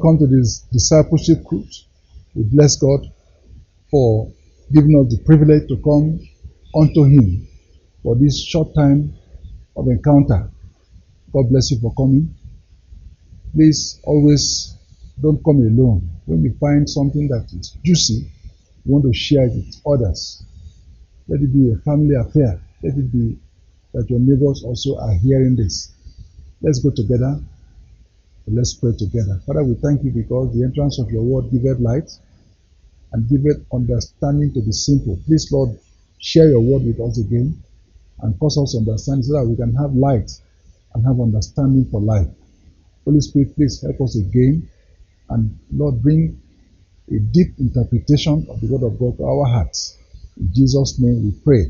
come to this discipleship cruise. We bless God for giving us the privilege to come unto Him for this short time of encounter. God bless you for coming. Please always don't come alone. When you find something that is juicy, you want to share it with others. Let it be a family affair. Let it be that your neighbors also are hearing this. Let's go together. Let's pray together. Father, we thank you because the entrance of your word giveth light and giveth understanding to the simple. Please, Lord, share your word with us again and cause us to understand so that we can have light and have understanding for life. Holy Spirit, please help us again and, Lord, bring a deep interpretation of the word of God to our hearts. In Jesus' name we pray.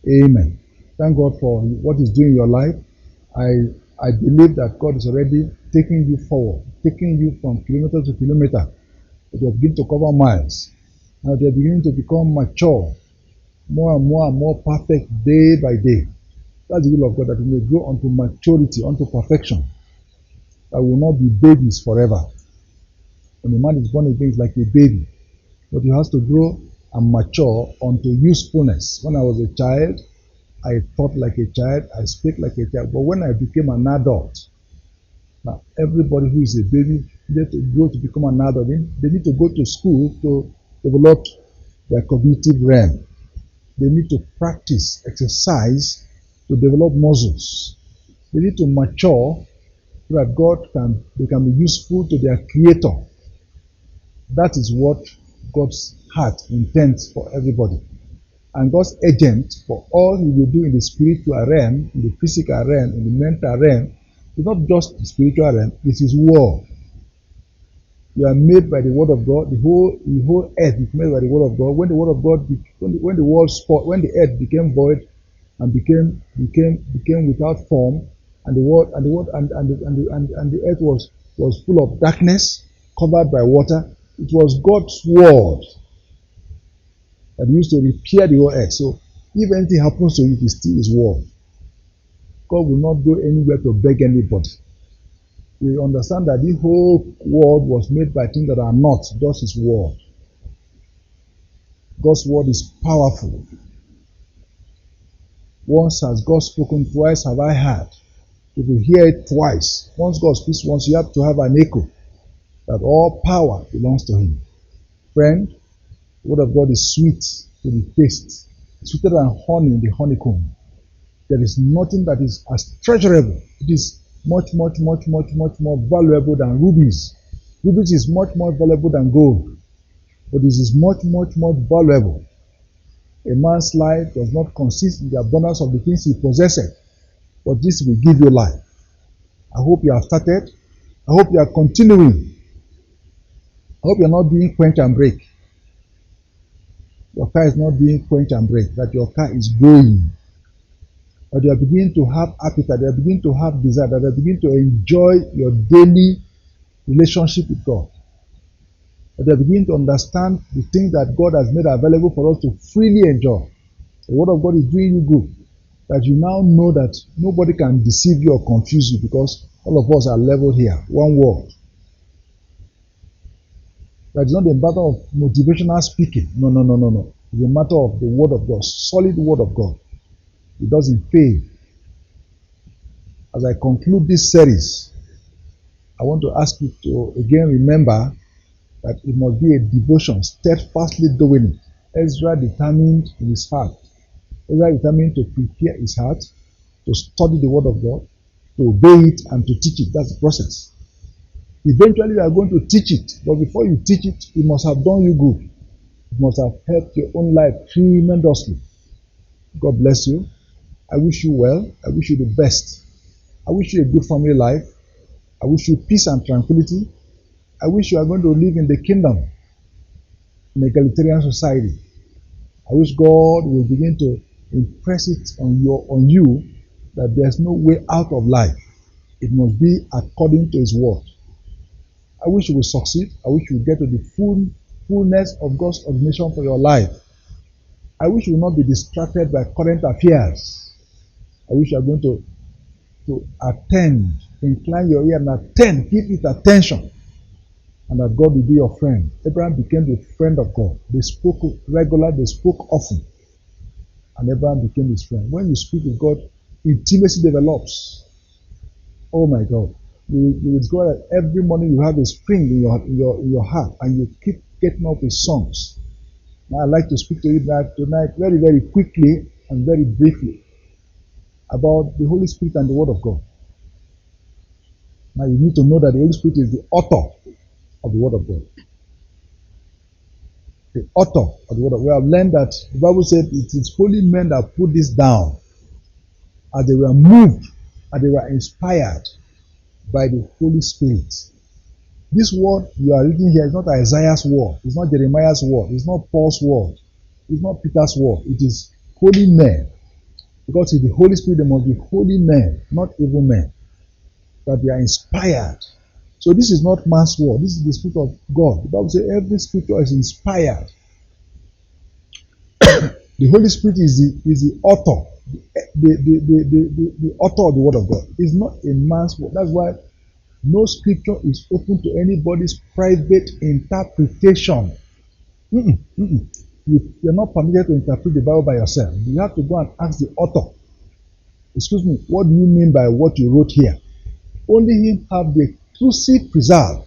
Amen. Thank God for what He's doing in your life. I believe that God is already taking you forward, taking you from kilometer to kilometer. That you are beginning to cover miles. Now you are beginning to become mature, more and more perfect day by day. That's the will of God, that you may grow unto maturity, unto perfection. That will not be babies forever. When a man is born again, it's like a baby. But he has to grow and mature unto usefulness. When I was a child, I thought like a child, I speak like a child. But when I became an adult, now everybody who is a baby needs to grow to become an adult. They need to go to school to develop their cognitive realm. They need to practice, exercise to develop muscles. They need to mature so that they can be useful to their Creator. That is what God's heart intends for everybody. And God's agent for all He will do in the spiritual realm, in the physical realm, in the mental realm, is not just the spiritual realm, it's His word. You are made by the word of God. The whole earth is made by the word of God. When the word of God, when the earth became void and became without form, and the earth was full of darkness, covered by water, it was God's word that used to repair the whole earth. So if anything happens to you, it is still His word. God will not go anywhere to beg anybody. We understand that the whole world was made by things that are not, just His word. God's word is powerful. Once has God spoken, twice have I heard. If you hear it twice, once God speaks once, you have to have an echo that all power belongs to Him. Friend, the word of God is sweet to the taste, sweeter than honey in the honeycomb. There is nothing that is as treasurable. It is much more valuable than rubies. Rubies is much more valuable than gold. But this is much valuable. A man's life does not consist in the abundance of the things he possesses, but this will give you life. I hope you have started. I hope you are continuing. I hope you are not doing quench and break. Your car is not doing quench and break, that your car is going. That you are beginning to have appetite, that you are beginning to have desire, that you are beginning to enjoy your daily relationship with God. That you are beginning to understand the things that God has made available for us to freely enjoy. The word of God is doing you good. That you now know that nobody can deceive you or confuse you, because all of us are leveled here. One word. That is not a matter of motivational speaking. No. It's a matter of the word of God, solid word of God. It doesn't fail. As I conclude this series, I want to ask you to again remember that it must be a devotion, steadfastly doing it. Ezra determined in his heart. Ezra determined to prepare his heart, to study the word of God, to obey it and to teach it. That's the process. Eventually you are going to teach it, but before you teach it, it must have done you good. It must have helped your own life tremendously. God bless you. I wish you well. I wish you the best. I wish you a good family life. I wish you peace and tranquility. I wish you are going to live in the kingdom, in an egalitarian society. I wish God will begin to impress it on you that there's no way out of life. It must be according to His word. I wish you will succeed. I wish you will get to the fullness of God's ordination for your life. I wish you will not be distracted by current affairs. I wish you are going to attend, incline your ear and attend, give it attention and that God will be your friend. Abraham became the friend of God. They spoke regular, they spoke often, and Abraham became his friend. When you speak with God, intimacy develops. Oh my God. You discover that every morning you have a spring in your heart, and you keep getting up with songs. Now I'd like to speak to you tonight very, very quickly and very briefly about the Holy Spirit and the Word of God. Now you need to know that the Holy Spirit is the author of the Word of God. The author of the Word of God. We have learned that the Bible said it is holy men that put this down, as they were moved, as they were inspired by the Holy Spirit. This word you are reading here is not Isaiah's word, it's not Jeremiah's word, it's not Paul's word, it's not Peter's word. It is holy men. Because it's the Holy Spirit, they must be holy men, not evil men. That they are inspired. So this is not man's word, this is the Spirit of God. The Bible says every scripture is inspired. The Holy Spirit is the author, the author of the Word of God. It's not a man's word. That's why no scripture is open to anybody's private interpretation. You're not permitted to interpret the Bible by yourself. You have to go and ask the author. Excuse me, what do you mean by what you wrote here? Only him have the exclusive reserve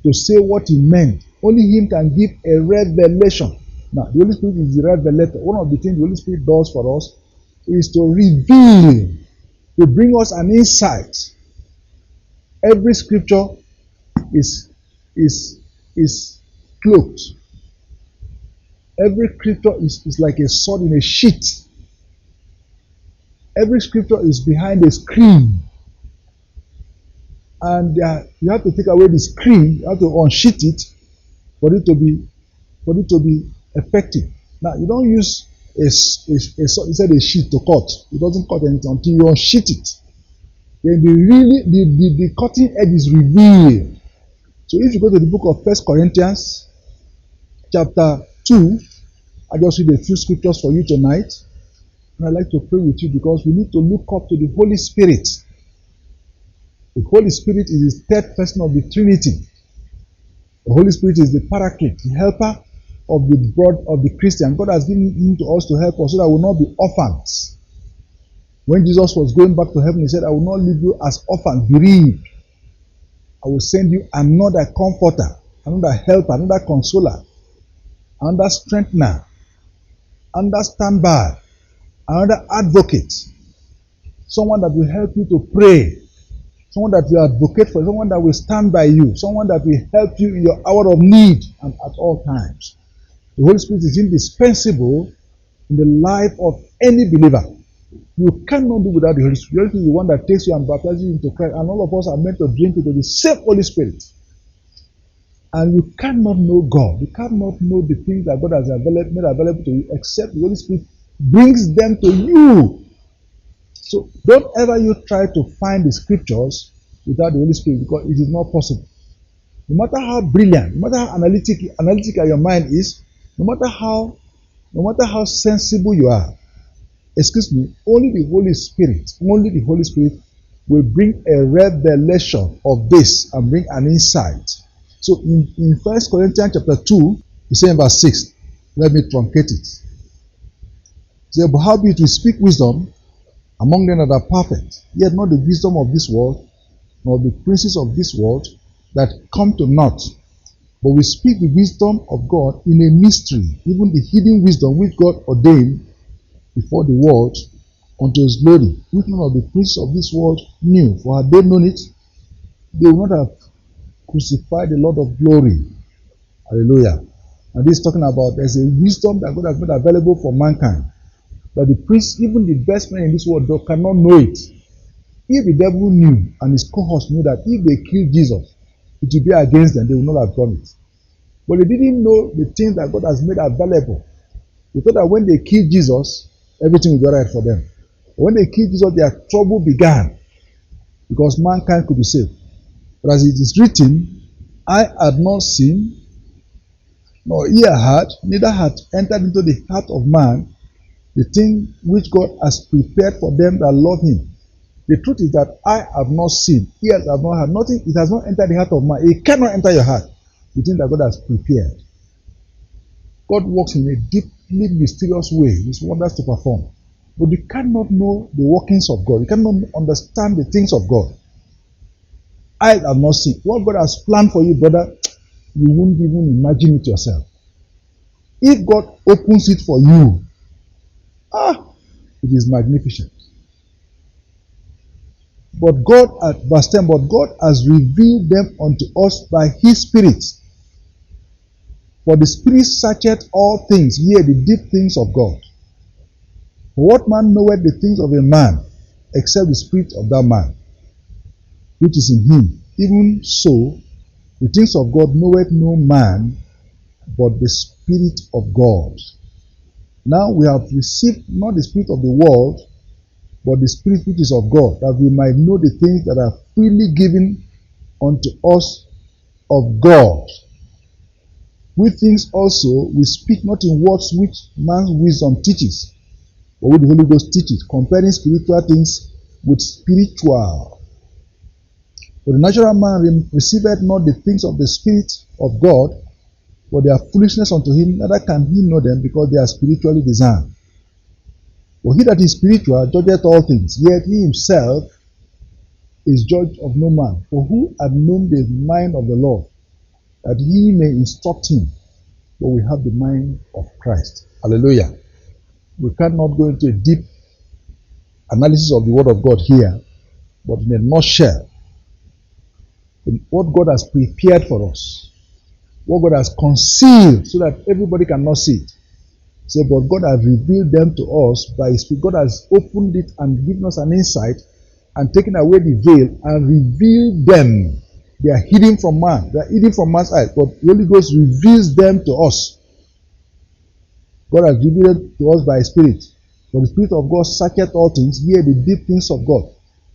to say what he meant. Only him can give a revelation. Now, the Holy Spirit is the revelator. One of the things the Holy Spirit does for us is to reveal, to bring us an insight. Every scripture is cloaked. Every scripture is like a sword in a sheath. Every scripture is behind a screen. And you have to take away the screen, you have to unsheath it for it to be effective. Now, you don't use a sheet to cut. It doesn't cut anything until you unsheath it. Then the cutting edge is revealed. So if you go to the book of 1 Corinthians chapter 2, I just read a few scriptures for you tonight. And I'd like to pray with you because we need to look up to the Holy Spirit. The Holy Spirit is the third person of the Trinity. The Holy Spirit is the paraclete, the helper of the Christian. God has given him to us to help us so that we will not be orphans. When Jesus was going back to heaven, he said, I will not leave you as orphans, bereaved. I will send you another comforter, another helper, another consoler, another strengthener, another standby, another advocate, someone that will help you to pray, someone that will advocate for you, someone that will stand by you, someone that will help you in your hour of need and at all times. The Holy Spirit is indispensable in the life of any believer. You cannot do without the Holy Spirit. The Holy Spirit is the one that takes you and baptizes you into Christ, and all of us are meant to drink into the same Holy Spirit. And you cannot know God. You cannot know the things that God has made available to you except the Holy Spirit brings them to you. So don't ever you try to find the scriptures without the Holy Spirit, because it is not possible. No matter how brilliant, no matter how analytical your mind is, no matter how sensible you are, only the Holy Spirit will bring a revelation of this and bring an insight. So in 1 Corinthians chapter 2, he says in verse 6, let me truncate it. He said, but howbeit we speak wisdom among them that are perfect, yet not the wisdom of this world, nor the princes of this world that come to naught. But we speak the wisdom of God in a mystery, even the hidden wisdom which God ordained before the world unto his glory, which none of the princes of this world knew. For had they known it, they would not have crucified the Lord of glory. Hallelujah. And this is talking about there's a wisdom that God has made available for mankind, that the priests, even the best men in this world, cannot know it. If the devil knew and his cohorts knew that if they killed Jesus, it would be against them, they would not have done it. But they didn't know the things that God has made available. They thought that when they killed Jesus, everything would be right for them. But when they killed Jesus, their trouble began, because mankind could be saved. But as it is written, eye had not seen, nor ear heard, neither hath entered into the heart of man the thing which God has prepared for them that love him. The truth is that eye have not seen, ears have not heard, nothing, it has not entered the heart of man. It cannot enter your heart. The thing that God has prepared. God works in a deeply mysterious way, His wonders to perform. But you cannot know the workings of God. You cannot understand the things of God. Eyes have not seen. What God has planned for you, brother, you won't even imagine it yourself. If God opens it for you, it is magnificent. But God, at verse 10, but God has revealed them unto us by His Spirit. For the Spirit searcheth all things, yea, the deep things of God. For what man knoweth the things of a man, except the spirit of that man, which is in him? Even so, the things of God knoweth no man, but the Spirit of God. Now we have received not the spirit of the world, but the Spirit which is of God, that we might know the things that are freely given unto us of God. With things also we speak not in words which man's wisdom teaches, but what the Holy Ghost teaches, comparing spiritual things with spiritual. For the natural man receiveth not the things of the Spirit of God, for they are foolishness unto him, neither can he know them, because they are spiritually discerned. For he that is spiritual judgeth all things, yet he himself is judge of no man. For who hath known the mind of the Lord, that he may instruct him? But we have the mind of Christ. Hallelujah. We cannot go into a deep analysis of the Word of God here, but in a nutshell, what God has prepared for us, what God has concealed so that everybody cannot see it. Say, but God has revealed them to us by His Spirit. God has opened it and given us an insight and taken away the veil and revealed them. They are hidden from man. They are hidden from man's eyes. But the Holy Ghost reveals them to us. God has revealed it to us by His Spirit. For the Spirit of God searcheth all things, yea, the deep things of God.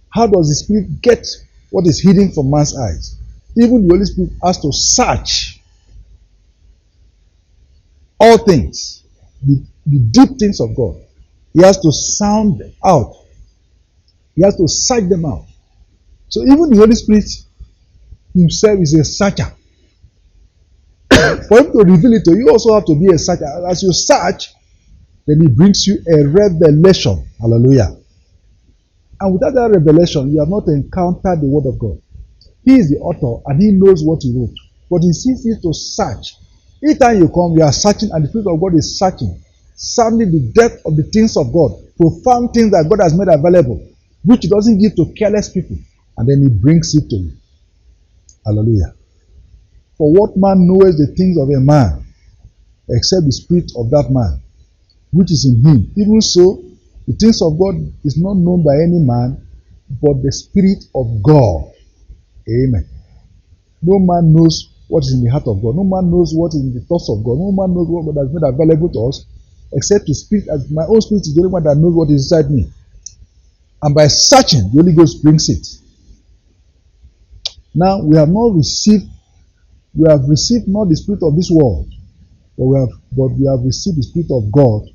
How does the Spirit get what is hidden from man's eyes? Even the Holy Spirit has to search all things, the deep things of God. He has to sound them out. He has to search them out. So even the Holy Spirit Himself is a searcher. For Him to reveal it to you, you also have to be a searcher. As you search, then He brings you a revelation. Hallelujah. And without that revelation, you have not encountered the Word of God. He is the author and He knows what He wrote. But He sees it to search. Each time you come, you are searching, and the Spirit of God is searching, sounding the depth of the things of God, profound things that God has made available, which He doesn't give to careless people, and then He brings it to you. Hallelujah. For what man knoweth the things of a man, except the spirit of that man, which is in him? Even so, the things of God is not known by any man, but the Spirit of God. Amen. No man knows what is in the heart of God. No man knows what is in the thoughts of God. No man knows what God has made available to us, except the Spirit. As my own spirit is the only one that knows what is inside me. And by searching, the Holy Ghost brings it. Now, we have received not the spirit of this world, but we have received the Spirit of God,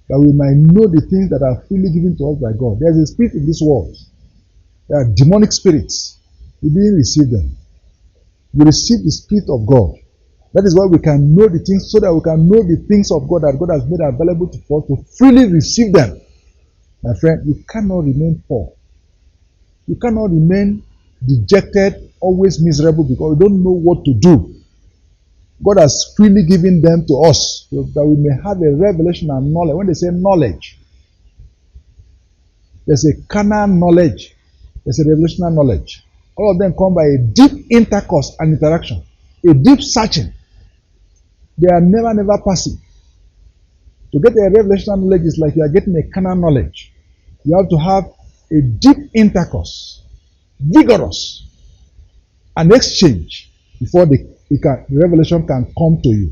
that we might know the things that are freely given to us by God. There is a spirit in this world. There are demonic spirits. We didn't receive them. We received the Spirit of God. That is why we can know the things, so that we can know the things of God that God has made available to us, to freely receive them. My friend, you cannot remain poor. You cannot remain dejected, always miserable, because you don't know what to do. God has freely given them to us, so that we may have a revelation and knowledge. When they say knowledge, there's a carnal knowledge, there's a revelational knowledge. All of them come by a deep intercourse and interaction, a deep searching. They are never passive. To get a revelational knowledge is like you are getting a carnal knowledge. You have to have a deep intercourse, vigorous, an exchange before the revelation can come to you.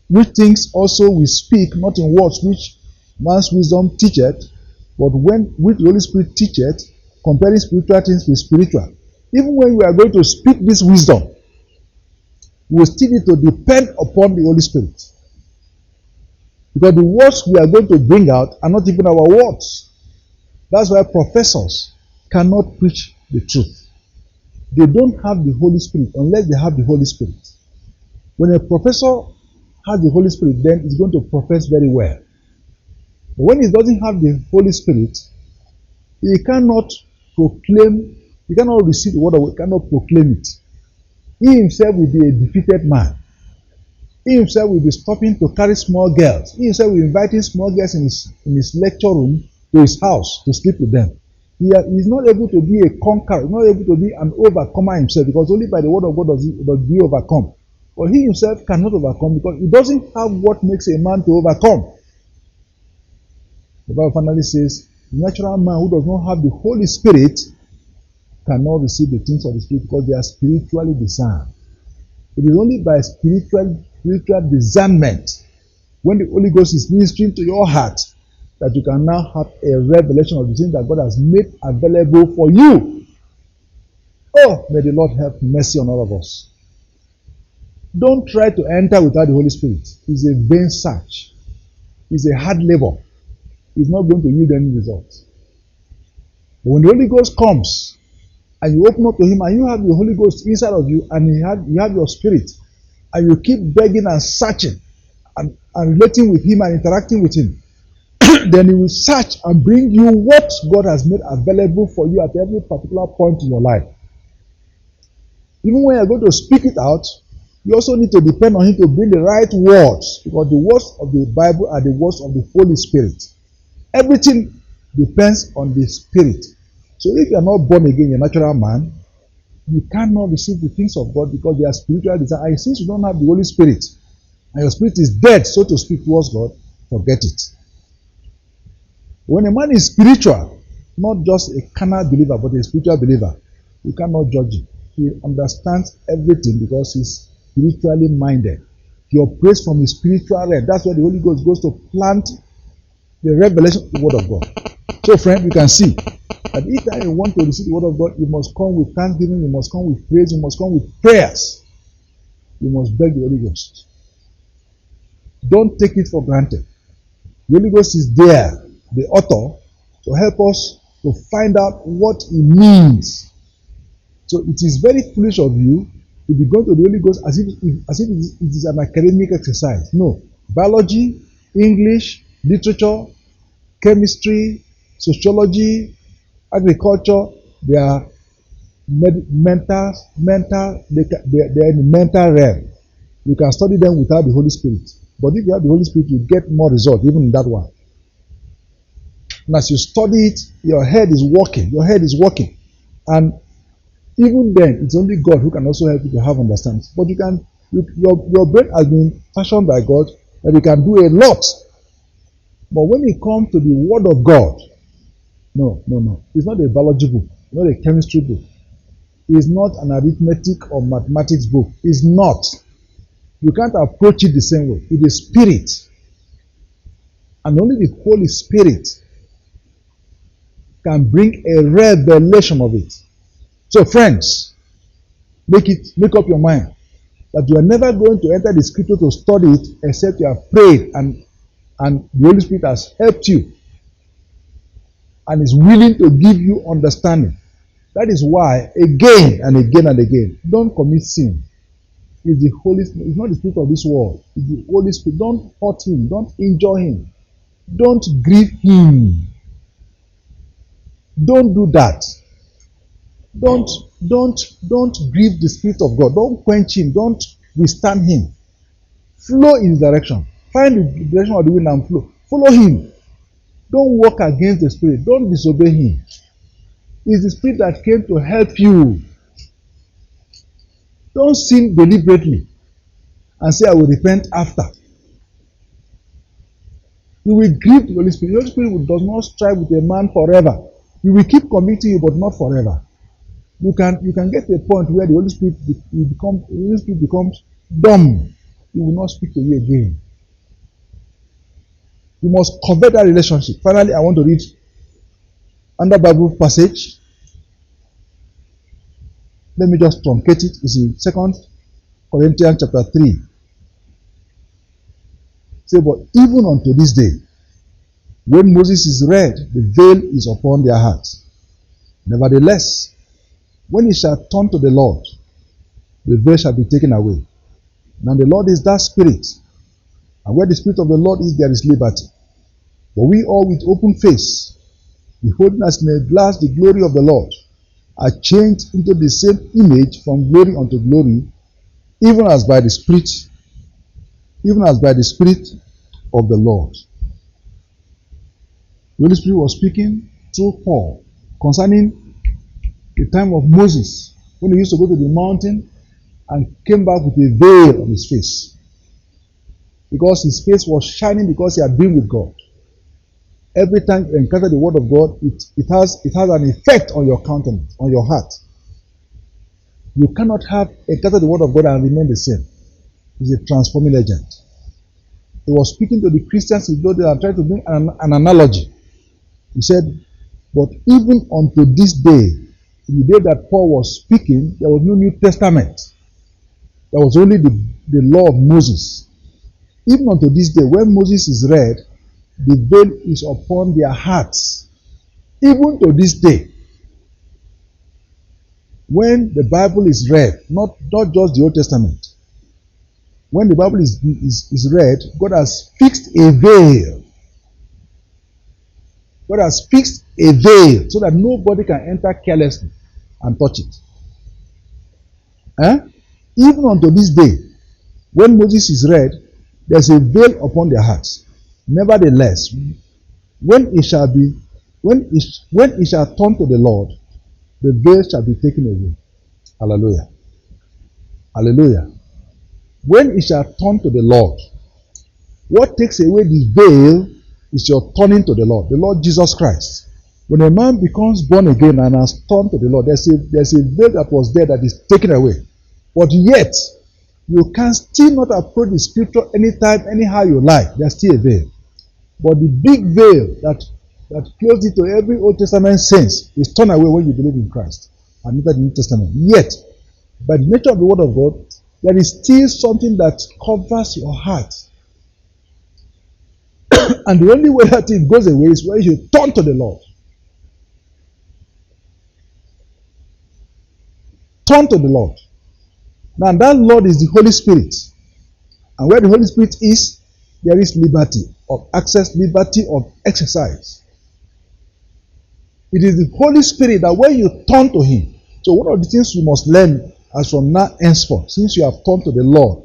Which things also we speak, not in words which man's wisdom teacheth, but which the Holy Spirit teacheth, comparing spiritual things with spiritual. Even when we are going to speak this wisdom, we still need to depend upon the Holy Spirit. Because the words we are going to bring out are not even our words. That's why professors cannot preach the truth. They don't have the Holy Spirit unless they have the Holy Spirit. When a professor has the Holy Spirit, then he's going to profess very well. But when he doesn't have the Holy Spirit, he cannot proclaim, he cannot receive the word of God, he cannot proclaim it. He himself will be a defeated man. He himself will be stopping to carry small girls. He himself will be inviting small girls in his lecture room to his house to sleep with them. He is not able to be a conqueror, not able to be an overcomer himself, because only by the word of God does he overcome. But he himself cannot overcome because he doesn't have what makes a man to overcome. The Bible finally says, the natural man who does not have the Holy Spirit cannot receive the things of the Spirit because they are spiritually discerned. It is only by spiritual discernment, when the Holy Ghost is ministering to your heart, that you can now have a revelation of the things that God has made available for you. Oh, may the Lord have mercy on all of us. Don't try to enter without the Holy Spirit. It's a vain search. It's a hard labor. It's not going to yield any results. But when the Holy Ghost comes, and you open up to Him, and you have the Holy Ghost inside of you, and you have your spirit, and you keep begging and searching, and relating with Him and interacting with Him, then He will search and bring you what God has made available for you at every particular point in your life. Even when you're going to speak it out, you also need to depend on Him to bring the right words, because the words of the Bible are the words of the Holy Spirit. Everything depends on the Spirit. So if you are not born again, you're a natural man, you cannot receive the things of God because they are spiritual desire. And since you don't have the Holy Spirit, and your spirit is dead, so to speak, towards God, forget it. When a man is spiritual, not just a carnal believer, but a spiritual believer, you cannot judge him. He understands everything because he's spiritually minded. He operates from his spiritual realm. That's where the Holy Ghost goes to plant the revelation of the Word of God. So, friend, you can see that each time you want to receive the Word of God, you must come with thanksgiving, you must come with praise, you must come with prayers. You must beg the Holy Ghost. Don't take it for granted. The Holy Ghost is there, the author, to help us to find out what it means. So it is very foolish of you to be going to the Holy Ghost as if it is an academic exercise. No. Biology, English, literature, chemistry, sociology, agriculture, they are mental, they're in the mental realm. You can study them without the Holy Spirit. But if you have the Holy Spirit, you get more result, even in that one. And as you study it, your head is working. And even then, it's only God who can also help you to have understanding. But your brain has been fashioned by God that you can do a lot. But when it comes to the Word of God, no. It's not a biology book, not a chemistry book. It's not an arithmetic or mathematics book. It's not. You can't approach it the same way. It is spirit. And only the Holy Spirit can bring a revelation of it. So friends, make up your mind that you are never going to enter the scripture to study it except you have prayed and the Holy Spirit has helped you and is willing to give you understanding. That is why, again and again, don't commit sin. It's the Holy Spirit. It's not the spirit of this world. It's the Holy Spirit. Don't hurt Him. Don't injure Him. Don't grieve Him. Don't do that. Don't grieve the Spirit of God. Don't quench Him. Don't withstand Him. Flow in His direction. Find the direction of the wind and flow. Follow Him. Don't walk against the Spirit. Don't disobey Him. It's the Spirit that came to help you. Don't sin deliberately and say, I will repent after. You will grieve the Holy Spirit. The Holy Spirit does not strive with a man forever. He will keep committing you, but not forever. You can get to a point where the Holy Spirit becomes dumb. He will not speak to you again. You must covet that relationship. Finally, I want to read another Bible passage. Let me just truncate it. It's in 2 Corinthians chapter 3. Say, but even unto this day, When Moses is read, the veil is upon their hearts. Nevertheless, when he shall turn to the Lord, the veil shall be taken away. Now the Lord is that Spirit, and where the Spirit of the Lord is, there is liberty. But we all with open face, beholding as in a glass the glory of the Lord, are changed into the same image from glory unto glory, even as by the Spirit of the Lord. The Holy Spirit was speaking through Paul concerning the time of Moses, when he used to go to the mountain and came back with a veil on his face, because his face was shining because he had been with God. Every time you encounter the word of God, it has an effect on your countenance, on your heart. You cannot encounter the word of God and remain the same. It's a transforming agent. He was speaking to the Christians in those days and tried to bring an analogy. He said, but even unto this day, in the day that Paul was speaking, there was no New Testament. There was only the law of Moses. Even unto this day, when Moses is read, the veil is upon their hearts. Even to this day, when the Bible is read, not just the Old Testament, when the Bible is read, God has fixed a veil. God has fixed a veil so that nobody can enter carelessly and touch it. Even unto this day, when Moses is read, there's a veil upon their hearts. Nevertheless, when it shall turn to the Lord, the veil shall be taken away. Hallelujah. Hallelujah. When it shall turn to the Lord, what takes away this veil is your turning to the Lord Jesus Christ. When a man becomes born again and has turned to the Lord, there's a veil that was there that is taken away. But yet, you can still not approach the scripture anytime, anyhow you like. There's still a veil. But the big veil that closed it to every Old Testament saints is torn away when you believe in Christ and enter the New Testament. Yet, by the nature of the Word of God, there is still something that covers your heart. And the only way that it goes away is when you turn to the Lord. Turn to the Lord. Now that Lord is the Holy Spirit. And where the Holy Spirit is, there is liberty of access, liberty of exercise. It is the Holy Spirit that when you turn to Him. So one of the things you must learn as from now henceforth, since you have turned to the Lord,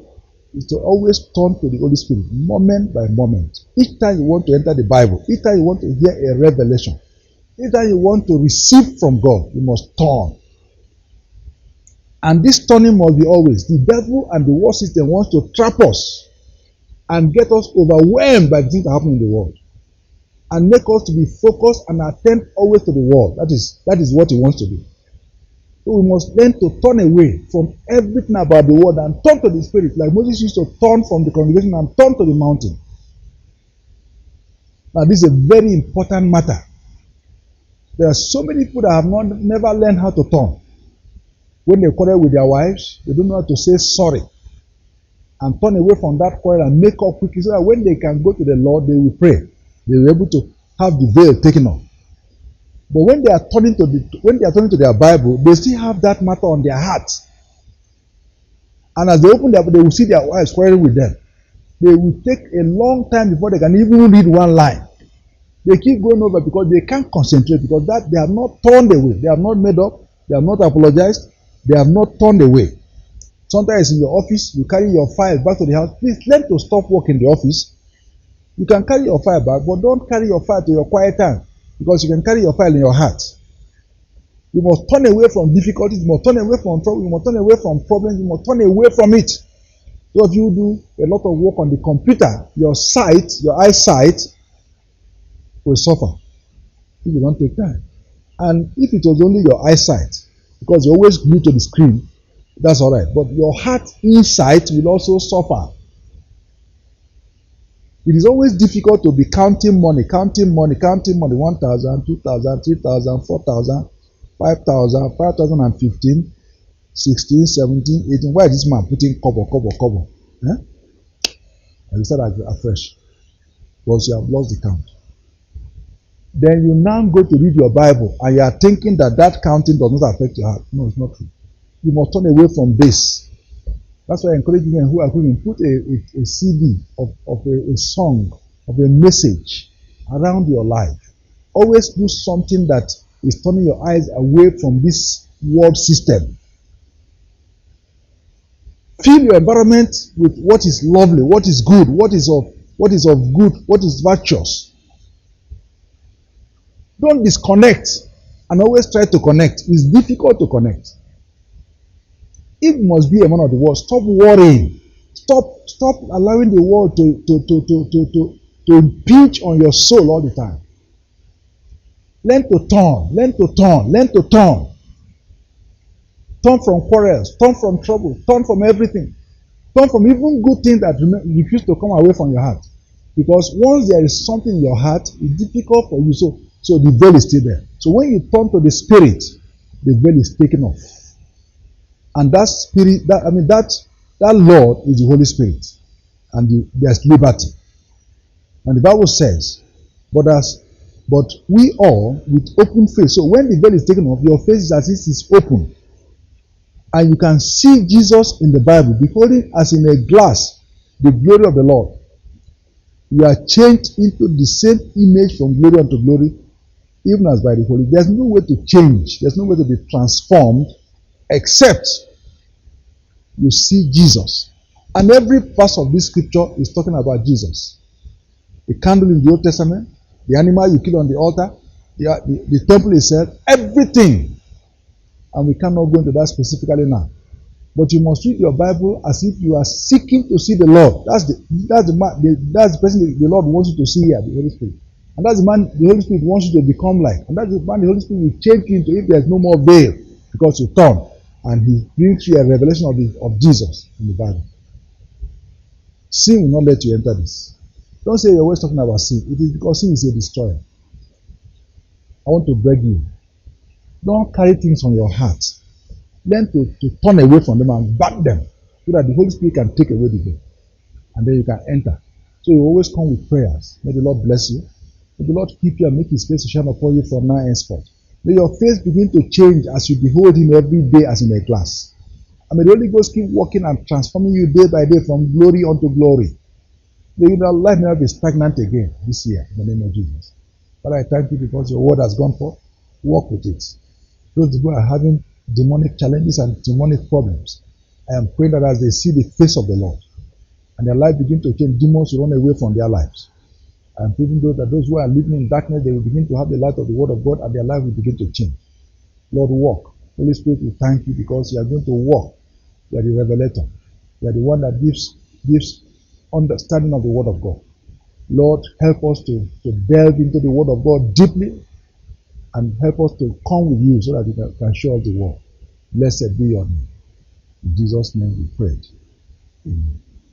is to always turn to the Holy Spirit, moment by moment. Each time you want to enter the Bible, each time you want to hear a revelation, each time you want to receive from God, you must turn. And this turning must be always. The devil and the world system wants to trap us and get us overwhelmed by the things that happen in the world, and make us to be focused and attend always to the world. That is what he wants to do. So we must learn to turn away from everything about the world and turn to the Spirit, like Moses used to turn from the congregation and turn to the mountain. Now this is a very important matter. There are so many people that have never learned how to turn. When they quarrel with their wives, they don't know how to say sorry and turn away from that quarrel and make up quickly, so that when they can go to the Lord, they will pray. They will be able to have the veil taken off. But when they are turning to their Bible, they still have that matter on their hearts. And as they open their Bible, they will see their wives quarreling with them. They will take a long time before they can even read one line. They keep going over because they can't concentrate, because that they have not turned away. They have not made up. They have not apologized. They have not turned away. Sometimes in your office, you carry your file back to the house. Please learn to stop work in the office. You can carry your file back, but don't carry your file to your quiet time, because you can carry your file in your heart. You must turn away from difficulties. You must turn away from trouble. You must turn away from problems. You must turn away from it. So if you do a lot of work on the computer, your eyesight will suffer if you don't take time. And if it was only your eyesight, because you're always glued to the screen, that's all right. But your heart insight will also suffer. It is always difficult to be counting money, 1,000, 2,000, 3,000, 4,000, 5,000, 5,015, 16, 17, 18. Why is this man putting cover? And you start afresh, because you have lost the count. then you now go to read your Bible and you are thinking that that counting does not affect your heart. No, it's not true. You must turn away from this. That's why I encourage men who are going to put a CD of a song, of a message around your life. Always do something that is turning your eyes away from this world system. Fill your environment with what is lovely, what is good, what is of good, what is virtuous. Don't disconnect and always try to connect. It's difficult to connect. If you must be a man of the world, stop worrying. Stop allowing the world to impinge on your soul all the time. Learn to turn. Turn from quarrels, turn from trouble, turn from everything. Turn from even good things that refuse to come away from your heart. Because once there is something in your heart, it's difficult for you. So the veil is still there. So when you turn to the Spirit, the veil is taken off. And that Spirit, that Lord is the Holy Spirit. And there's liberty. And the Bible says, but we all with open face. So when the veil is taken off, your face is as if it's open. And you can see Jesus in the Bible, beholding as in a glass the glory of the Lord. You are changed into the same image from glory unto glory, even as by the Holy. There's no way to change. There's no way to be transformed except you see Jesus. And every verse of this scripture is talking about Jesus. The candle in the Old Testament, the animal you kill on the altar, the temple itself, everything. And we cannot go into that specifically now. But you must read your Bible as if you are seeking to see the Lord. That's the person the Lord wants you to see here, the Holy Spirit. And that's the man the Holy Spirit wants you to become like. And that's the man the Holy Spirit will change you into if there's no more veil. Because you turn. And he brings you a revelation of Jesus in the Bible. Sin will not let you enter this. Don't say you're always talking about sin. It is because sin is a destroyer. I want to beg you. Don't carry things on your heart. Learn to turn away from them and back them so that the Holy Spirit can take away the veil. And then you can enter. So you always come with prayers. May the Lord bless you. May the Lord keep you and make his face to shine upon you from now henceforth. May your face begin to change as you behold him every day as in a glass. And may the Holy Ghost keep working and transforming you day by day from glory unto glory. May your life never be stagnant again this year in the name of Jesus. Father, I thank you because your word has gone forth. Walk with it. Those who are having demonic challenges and demonic problems, I am praying that as they see the face of the Lord and their life begin to change, demons will run away from their lives. I am praying those who are living in darkness, they will begin to have the light of the word of God and their life will begin to change. Lord, walk. Holy Spirit, we thank you because you are going to walk. You are the revelator. You are the one that gives understanding of the word of God. Lord, help us to delve into the word of God deeply and help us to come with you so that you can show us the world. Blessed be your name. In Jesus' name we pray. Amen.